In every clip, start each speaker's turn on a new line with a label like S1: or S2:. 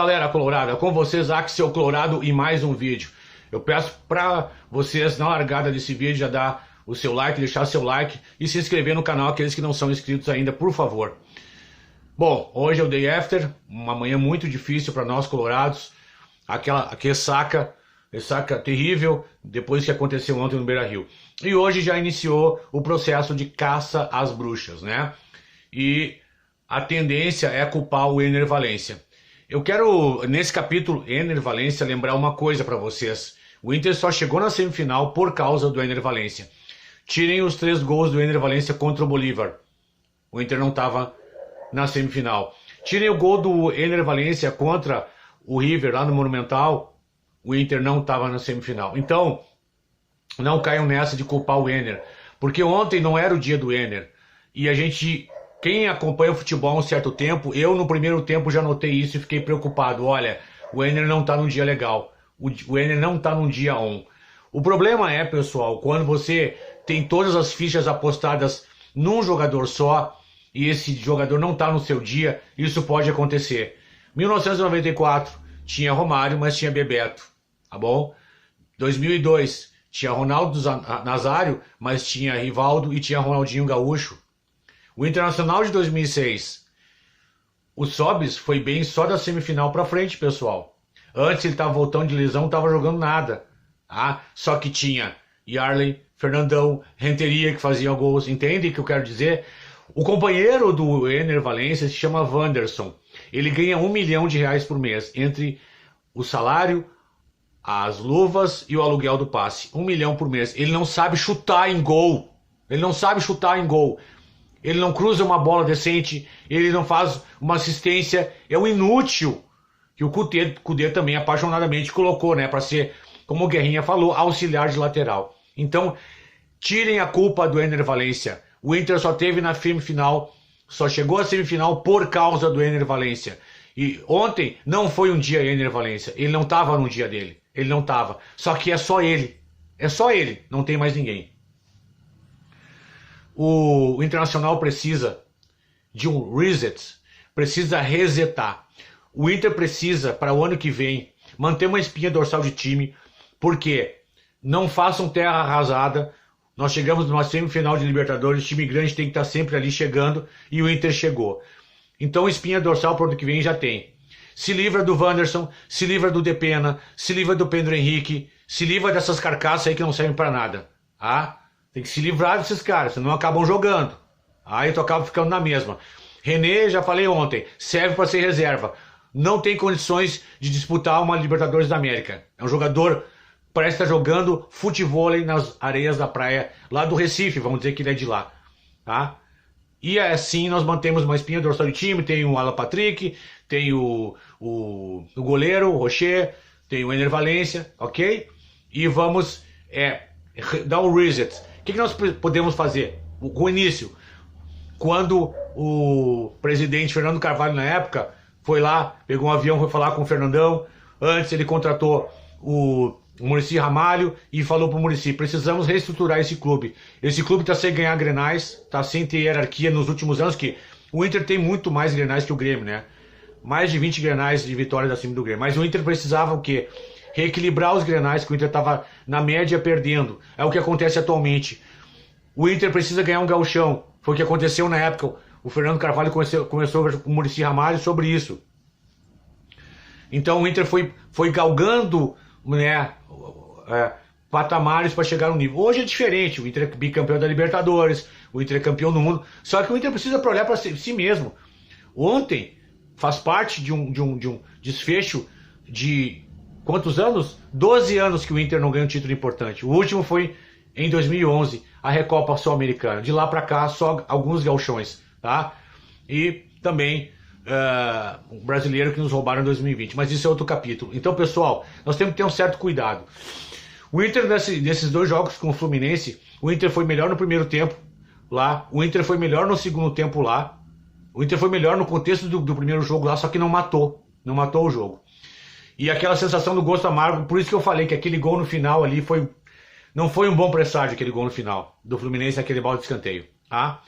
S1: galera colorada, com vocês, Axel Colorado, e mais um vídeo. Eu peço para vocês, na largada desse vídeo, já dar o seu like, deixar seu like e se inscrever no canal, aqueles que não são inscritos ainda, por favor. Bom, hoje é o Day After, uma manhã muito difícil para nós colorados, aquela ressaca terrível, depois que aconteceu ontem no Beira-Rio. E hoje já iniciou o processo de caça às bruxas, né? E a tendência é culpar o Enner Valencia. Eu quero, nesse capítulo, Enner Valencia, lembrar uma coisa para vocês. O Inter só chegou na semifinal por causa do Enner Valencia. Tirem os 3 gols do Enner Valencia contra o Bolívar. O Inter não estava na semifinal. Tirem o gol do Enner Valencia contra o River lá no Monumental. O Inter não estava na semifinal. Então, não caiam nessa de culpar o Enner. Porque ontem não era o dia do Enner. E a gente... Quem acompanha o futebol há um certo tempo, eu no primeiro tempo já notei isso e fiquei preocupado. Olha, o Enner não está num dia legal. O Enner não está num dia on. O problema é, pessoal, quando você tem todas as fichas apostadas num jogador só e esse jogador não está no seu dia, isso pode acontecer. 1994 tinha Romário, mas tinha Bebeto, tá bom? 2002 tinha Ronaldo Nazário, mas tinha Rivaldo e tinha Ronaldinho Gaúcho. O Internacional de 2006, o Sobis foi bem só da semifinal pra frente, pessoal. Antes ele tava voltando de lesão, não tava jogando nada. Tá? Só que tinha Yarley, Fernandão, Renteria que faziam gols. Entende o que eu quero dizer? O companheiro do Enner Valencia se chama Wanderson. Ele ganha R$1 milhão por mês, entre o salário, as luvas e o aluguel do passe. R$1 milhão por mês. Ele não sabe chutar em gol. Ele não sabe chutar em gol. Ele não cruza uma bola decente, ele não faz uma assistência, é um inútil que o Kudê também apaixonadamente colocou, né, para ser, como o Guerrinha falou, auxiliar de lateral. Então, tirem a culpa do Enner Valencia. O Inter só teve na semifinal, só chegou à semifinal por causa do Enner Valencia. E ontem não foi um dia Enner Valencia, ele não estava no dia dele, ele não estava. Só que é só ele, não tem mais ninguém. O Internacional precisa de um reset, precisa resetar. O Inter precisa, para o ano que vem, manter uma espinha dorsal de time, porque não façam terra arrasada. Nós chegamos numa semifinal de Libertadores, time grande tem que estar sempre ali chegando, e o Inter chegou. Então espinha dorsal para o ano que vem já tem. Se livra do Wanderson, se livra do Depena, se livra do Pedro Henrique, se livra dessas carcaças aí que não servem para nada. Ah? Tem que se livrar desses caras, senão acabam jogando. Aí tu acaba ficando na mesma. René, já falei ontem, serve para ser reserva. Não tem condições de disputar uma Libertadores da América. É um jogador, parece estar jogando futevôlei nas areias da praia, lá do Recife, vamos dizer que ele é de lá. Tá? E assim nós mantemos uma espinha dorsal de time, tem o Alan Patrick, tem o goleiro, o Rocher, tem o Enner Valencia, ok? E vamos dar um reset. O que nós podemos fazer? Com o início, quando o presidente Fernando Carvalho, na época, foi lá, pegou um avião, foi falar com o Fernandão. Antes ele contratou o Muricy Ramalho e falou para o Muricy: precisamos reestruturar esse clube. Esse clube está sem ganhar grenais, está sem ter hierarquia nos últimos anos, que o Inter tem muito mais grenais que o Grêmio, né? Mais de 20 grenais de vitórias acima do Grêmio. Mas o Inter precisava o quê? Reequilibrar os grenais, que o Inter estava na média perdendo. É o que acontece atualmente. O Inter precisa ganhar um gauchão. Foi o que aconteceu na época. O Fernando Carvalho começou com o Muricy Ramalho sobre isso. Então o Inter foi galgando, né, patamares para chegar no nível. Hoje é diferente. O Inter é bicampeão da Libertadores. O Inter é campeão do mundo. Só que o Inter precisa olhar para si mesmo. Ontem faz parte de um desfecho de... Quantos anos? 12 anos que o Inter não ganha um título importante. O último foi em 2011, a Recopa Sul-Americana. De lá para cá, só alguns gauchões, tá? E também o brasileiro que nos roubaram em 2020. Mas isso é outro capítulo. Então, pessoal, nós temos que ter um certo cuidado. O Inter, nesses 2 jogos com o Fluminense, o Inter foi melhor no primeiro tempo lá. O Inter foi melhor no segundo tempo lá. O Inter foi melhor no contexto do primeiro jogo lá, só que não matou o jogo. E aquela sensação do gosto amargo, por isso que eu falei que aquele gol no final ali não foi um bom presságio, aquele gol no final do Fluminense, aquele balde de escanteio. Tá?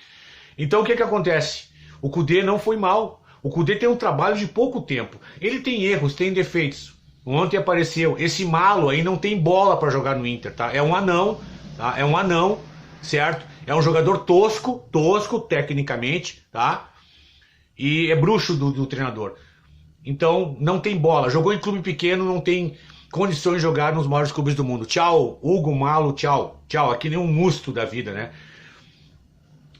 S1: Então o que acontece? O Kudê não foi mal. O Kudê tem um trabalho de pouco tempo. Ele tem erros, tem defeitos. Ontem apareceu. Esse Malo aí não tem bola para jogar no Inter, tá? É um anão, tá? É um anão, certo? É um jogador tosco, tecnicamente, tá? E é bruxo do treinador. Então, não tem bola. Jogou em clube pequeno, não tem condições de jogar nos maiores clubes do mundo. Tchau, Hugo Malo, tchau. Tchau, aqui nem um musto da vida, né?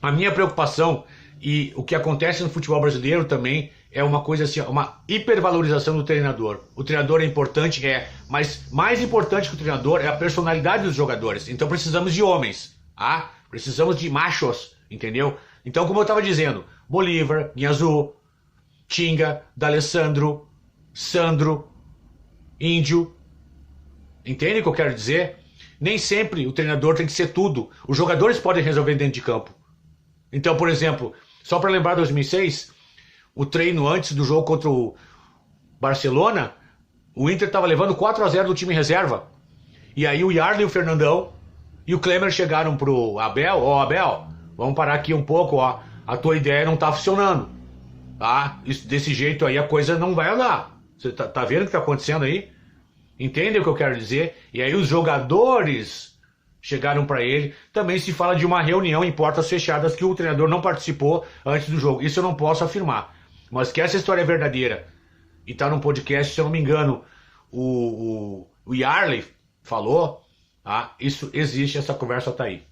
S1: A minha preocupação, e o que acontece no futebol brasileiro também, é uma coisa assim, uma hipervalorização do treinador. O treinador é importante, mas mais importante que o treinador é a personalidade dos jogadores. Então precisamos de homens, tá? Precisamos de machos, entendeu? Então, como eu estava dizendo, Bolívar, Guiazú, Tinga, D'Alessandro, Sandro, Índio. Entende o que eu quero dizer? Nem sempre o treinador tem que ser tudo. Os jogadores podem resolver dentro de campo. Então, por exemplo, só para lembrar 2006, o treino antes do jogo contra o Barcelona, o Inter estava levando 4-0 do time reserva. E aí o Yarley, o Fernandão e o Klemer chegaram pro Abel. Ó, Abel, vamos parar aqui um pouco, ó. A tua ideia não tá funcionando. Tá? Desse jeito aí a coisa não vai andar. Você tá vendo o que tá acontecendo aí? Entende o que eu quero dizer? E aí os jogadores chegaram para ele. Também se fala de uma reunião em portas fechadas que o treinador não participou antes do jogo. Isso eu não posso afirmar. Mas que essa história é verdadeira. E tá num podcast, se eu não me engano, o Yarley falou. Tá? Isso existe, essa conversa tá aí.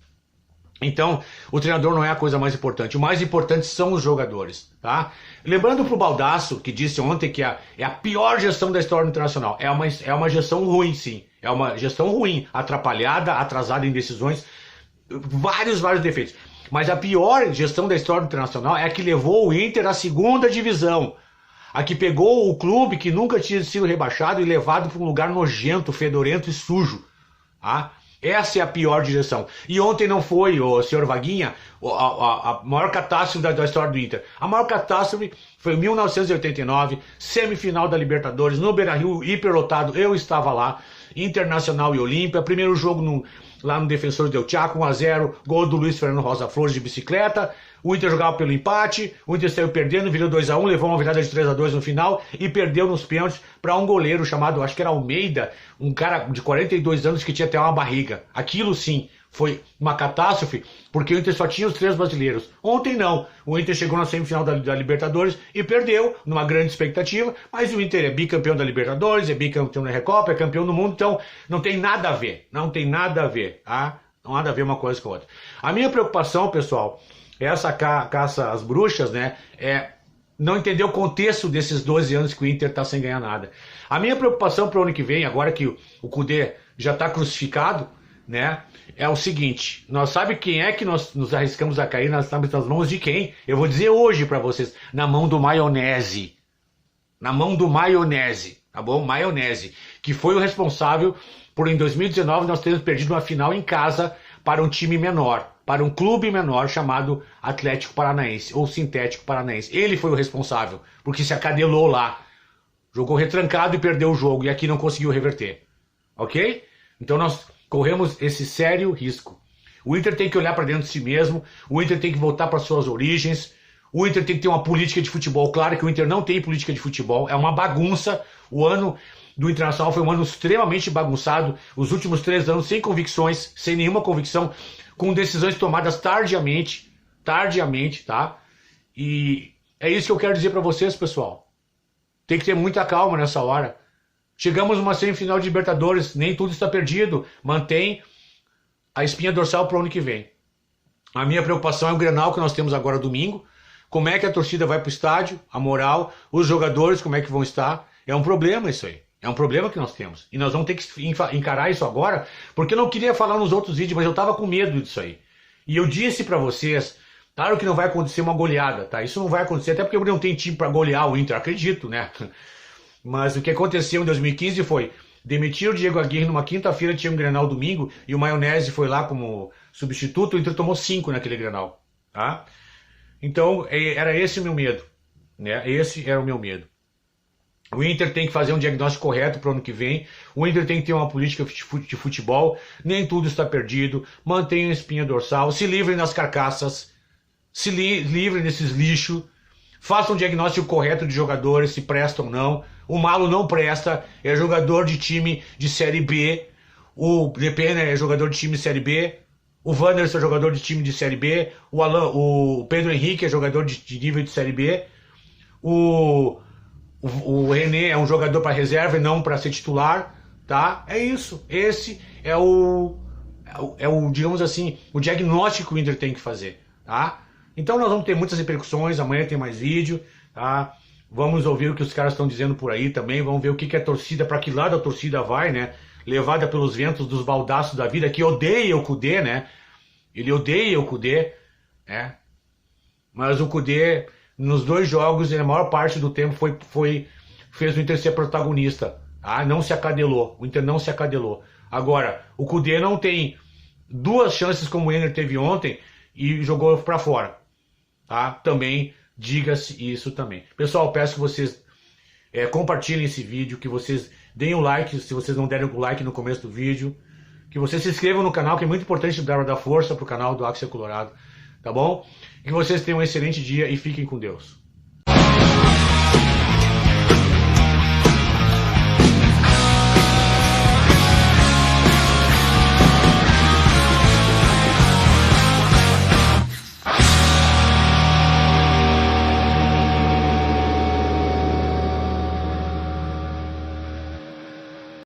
S1: Então, o treinador não é a coisa mais importante. O mais importante são os jogadores, tá? Lembrando pro Baldasso, que disse ontem que é a pior gestão da história internacional. É uma gestão ruim, sim. É uma gestão ruim, atrapalhada, atrasada em decisões, vários defeitos. Mas a pior gestão da história internacional é a que levou o Inter à segunda divisão. A que pegou o clube que nunca tinha sido rebaixado e levado para um lugar nojento, fedorento e sujo, tá? Essa é a pior direção. E ontem não foi, o senhor Vaguinha, a maior catástrofe da história do Inter. A maior catástrofe foi em 1989, semifinal da Libertadores, no Beira-Rio, hiperlotado, eu estava lá, Internacional e Olímpia, primeiro jogo lá no Defensores del Chaco, 1-0, gol do Luiz Fernando Rosa Flores de bicicleta, o Inter jogava pelo empate, o Inter saiu perdendo, virou 2-1, levou uma virada de 3-2 no final e perdeu nos pênaltis para um goleiro chamado, acho que era Almeida, um cara de 42 anos que tinha até uma barriga. Aquilo sim foi uma catástrofe, porque o Inter só tinha os 3 brasileiros. Ontem não, o Inter chegou na semifinal da Libertadores e perdeu, numa grande expectativa, mas o Inter é bicampeão da Libertadores, é bicampeão da Recopa, é campeão do mundo, então não tem nada a ver, tá? Não nada a ver uma coisa com a outra. A minha preocupação, pessoal, essa caça às bruxas, né, é não entender o contexto desses 12 anos que o Inter está sem ganhar nada. A minha preocupação para o ano que vem, agora que o Kudê já está crucificado, né, é o seguinte: nós sabe quem é que nós nos arriscamos a cair? Nós estamos nas mãos de quem? Eu vou dizer hoje para vocês, na mão do Maionese. Na mão do Maionese, tá bom? Maionese, que foi o responsável por em 2019 nós termos perdido uma final em casa para um time menor, para um clube menor chamado Atlético Paranaense, ou Sintético Paranaense. Ele foi o responsável, porque se acadelou lá, jogou retrancado e perdeu o jogo, e aqui não conseguiu reverter. Ok? Então nós corremos esse sério risco. O Inter tem que olhar para dentro de si mesmo, o Inter tem que voltar para suas origens, o Inter tem que ter uma política de futebol. Claro que o Inter não tem política de futebol, é uma bagunça. O ano do Internacional foi um ano extremamente bagunçado, os últimos 3 anos sem convicções, sem nenhuma convicção, com decisões tomadas tardiamente, tá? E é isso que eu quero dizer para vocês, pessoal. Tem que ter muita calma nessa hora. Chegamos numa semifinal de Libertadores, nem tudo está perdido. Mantém a espinha dorsal para o ano que vem. A minha preocupação é o Grenal que nós temos agora domingo. Como é que a torcida vai para o estádio, a moral, os jogadores, como é que vão estar. É um problema isso aí. É um problema que nós temos. E nós vamos ter que encarar isso agora, porque eu não queria falar nos outros vídeos, mas eu estava com medo disso aí. E eu disse para vocês, claro que não vai acontecer uma goleada, tá? Isso não vai acontecer, até porque não tem time para golear o Inter, acredito, né? Mas o que aconteceu em 2015 foi demitir o Diego Aguirre numa quinta-feira, tinha um Grenal domingo, e o Maionese foi lá como substituto, o Inter tomou 5 naquele Grenal, tá? Então, era esse o meu medo, né? Esse era o meu medo. O Inter tem que fazer um diagnóstico correto para o ano que vem. O Inter tem que ter uma política de futebol. Nem tudo está perdido. Mantenham a espinha dorsal. Se livrem das carcaças. Se livrem desses lixos. Faça um diagnóstico correto de jogadores, se prestam ou não. O Malo não presta, é jogador de time de Série B. O Depena é jogador de time de Série B. O Wanderson é jogador de time de Série B. O Pedro Henrique é jogador de nível de Série B. O René é um jogador para reserva e não para ser titular, tá? É isso. Esse é digamos assim, o diagnóstico que o Inter tem que fazer, tá? Então nós vamos ter muitas repercussões, amanhã tem mais vídeo, tá? Vamos ouvir o que os caras estão dizendo por aí também, vamos ver o que a torcida, para que lado a torcida vai, né? Levada pelos ventos dos baldaços da vida, que odeia o Kudê, né? Ele odeia o Kudê, né? Mas o Kudê, nos 2 jogos, na maior parte do tempo, fez o Inter ser protagonista, tá? Não se acadelou, o Inter não se acadelou. Agora, o Kudê não tem 2 chances como o Enner teve ontem e jogou para fora. Tá? Também diga-se isso também. Pessoal, peço que vocês compartilhem esse vídeo, que vocês deem o like, se vocês não deram o like no começo do vídeo, que vocês se inscrevam no canal, que é muito importante dar força pro canal do Axel Colorado, tá bom? Que vocês tenham um excelente dia e fiquem com Deus.